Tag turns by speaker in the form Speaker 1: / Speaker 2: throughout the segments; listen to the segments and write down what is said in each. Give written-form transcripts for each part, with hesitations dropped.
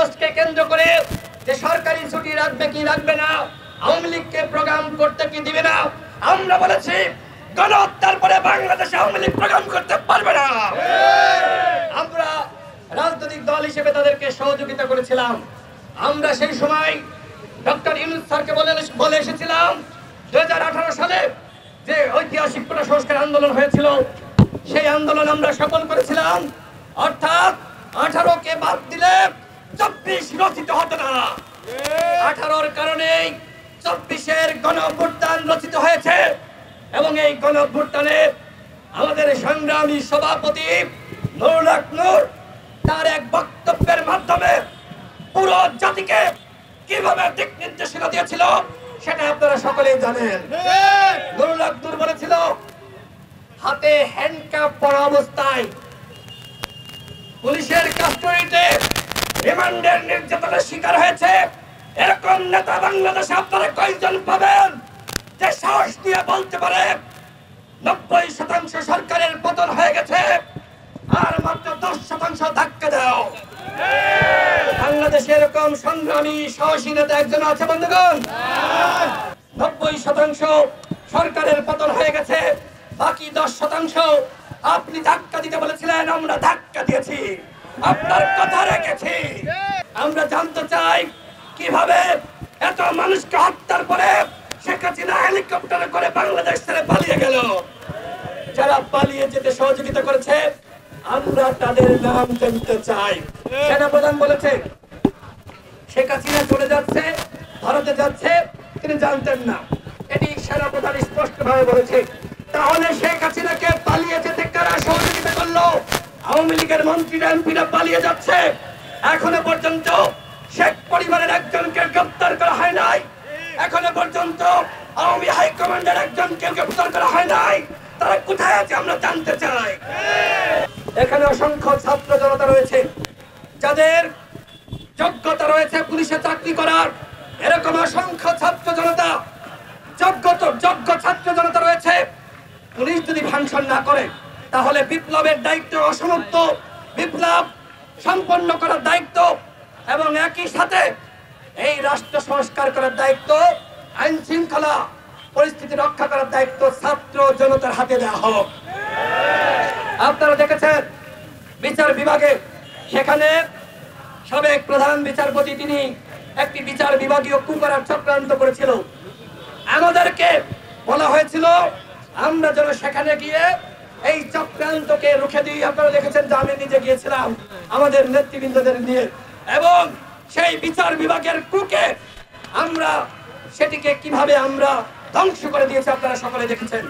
Speaker 1: দিবসকে কেন্দ্র করে যে সরকারি ছুটি রাখবে কি রাখবে না, আওয়ামী লীগকে প্রোগ্রাম করতে কি দিবে না, আমরা বলেছি গণহত্যার পরে বাংলাদেশে আওয়ামী লীগ প্রোগ্রাম করতে পারবে না। আমরা রাজনৈতিক দল হিসেবে তাদেরকে সহযোগিতা করেছিলাম। আমরা সেই সময় ডক্টর ইউনূস স্যারকে বলে এসেছিলাম 2018 সালে যে ঐতিহাসিক কোটা সংস্কার আন্দোলন হয়েছিল, সেই আন্দোলন আমরা সফল করেছিলাম। অর্থাৎ 18কে বাদ দিলে 24 রচিত হতো না। 18-র কারণেই 24-এর গণঅভ্যুত্থান রচিত হয়েছে এবং এই গণঅভ্যুত্থানে আমাদের সংগ্রামী সভাপতি নুরুল হক নূর তার এক বক্তব্যের মাধ্যমে পুরো জাতিকে কিভাবে দিক নির্দেশনা দিয়েছিল সেটা আপনারা সকলেই জানেন। নুরুল হক নূর বলেছিল হাতে হ্যান্ডকাপ পরা অবস্থায় পুলিশের কাস্টডিতে রিমান্ডের নির্যাতনের শিকার হয়েছে এরকম নেতা বাংলাদেশে আপনারা কয়জন পাবেন যে সাহস দিয়ে বলতে পারে 90% সরকারের পতন হয়ে গেছে আর মাত্র 10% ধাক্কা দাও। বাংলাদেশে এরকম সংগ্রামী সাহসী নেতা একজন আছে বন্ধুগণ? 90% সরকারের পতন হয়ে গেছে, বাকি 10% আপনি ধাক্কা দিতে বলেছিলেন, আমরা ধাক্কা দিয়েছি, আপনার কথা রেখেছি। আমরা জানতে চাই কিভাবে এত মানুষকে হত্যার পরে শেখ হাসিনা হেলিকপ্টারে করে বাংলাদেশ ছেড়ে পালিয়ে গেল। যারা পালিয়ে যেতে সহযোগিতা করেছে আমরা তাদের নাম জানতে চাই। সেনাপ্রধান বলেছে শেখ হাসিনা চলে যাচ্ছে, ভারতে যাচ্ছে, তিনি জানতেন না। এটি সেনাপ্রধান স্পষ্টভাবে বলেছে। তাহলে শেখ হাসিনাকে পালিয়ে যেতে কারা সহযোগিতা করলো? আওয়ামী লীগের মন্ত্রীরা এমপিরা পালিয়ে যাচ্ছে, এখনো পর্যন্ত শেখ পরিবারের একজনকে গ্রেফতার করা হয় নাই, এখনো পর্যন্ত আওয়ামী হাইকমান্ডের একজনকে গ্রেফতার করা হয় নাই। তারা কোথায় আছে আমরা জানতে চাই। এখানে অসংখ্য ছাত্র জনতা রয়েছে যাদের যোগ্যতা রয়েছে পুলিশে চাকরি করার, এরকম অসংখ্য ছাত্র জনতা যোগ্য ছাত্র জনতা রয়েছে। পুলিশ যদি ফাংশন না করে তাহলে বিপ্লবের দায়িত্ব অসমাপ্ত, বিপ্লব সম্পন্ন করার দায়িত্ব এবং একই সাথে এই রাষ্ট্র সংস্কার করার দায়িত্ব, আইন শৃঙ্খলা পরিস্থিতি রক্ষা করার দায়িত্ব ছাত্র জনতার হাতে দেওয়া হোক। আপনারা দেখেছেন বিচার বিভাগে, সেখানে সাবেক প্রধান বিচারপতি তিনি একটি বিচার বিভাগীয় কু করার চক্রান্ত করেছিল। আমাদেরকে বলা হয়েছিল আমরা যেন সেখানে গিয়ে এই চক্রান্তকে রুখে দিই। আপনারা দেখেছেন যে আমি নিজে গিয়েছিলাম আমাদের নেতৃবৃন্দদের নিয়ে, এবং সেই বিচার বিভাগের কুকে আমরা সেটিকে কিভাবে আমরা ধ্বংস করে দিয়েছি আপনারা সকলে দেখেছেন।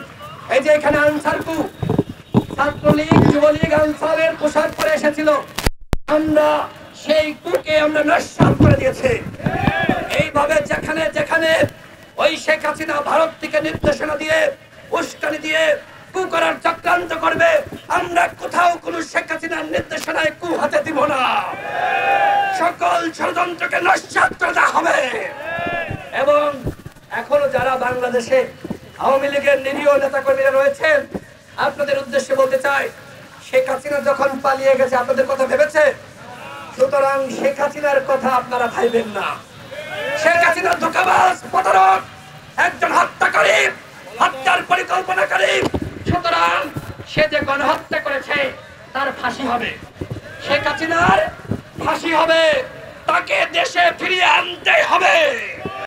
Speaker 1: এই যে এখানে আনসার কু, ছাত্রলীগ যুবলীগ আনসারের পোশাক পরে এসেছিল, আমরা সেই কুকে আমরা নস্যাৎ করে দিয়েছি। এইভাবে যেখানে যেখানে ওই শেখ হাসিনা ভারত থেকে নির্দেশনা দিয়ে উস্কানি দিয়ে কু করার চক্রান্ত করবে, আমরা কোথাও কোন শেখ হাসিনার নির্দেশনায় কু হাতে দিব না। সকল ষড়যন্ত্রকে নস্যাৎ করে দেওয়া হবে। এবং এখনো যারা বাংলাদেশে আওয়ামী লীগের নিরীহ নেতাকর্মীরা রয়েছেন, আপনাদের উদ্দেশ্যে বলতে চাই শেখ হাসিনা যখন পালিয়ে গেছে আপনাদের কথা ভেবেছে, সুতরাং শেখ হাসিনার কথা আপনারা ভাইবেন না। শেখ হাসিনা ধোঁকাবাজ, প্রতারক, একজন হত্যাকারী, হত্যার পরিকল্পনাকারী। সুতরাং সে যে গণহত্যা করেছে তার ফাঁসি হবে, শেখ হাসিনার ফাঁসি হবে, তাকে দেশে ফিরিয়ে আনতে হবে।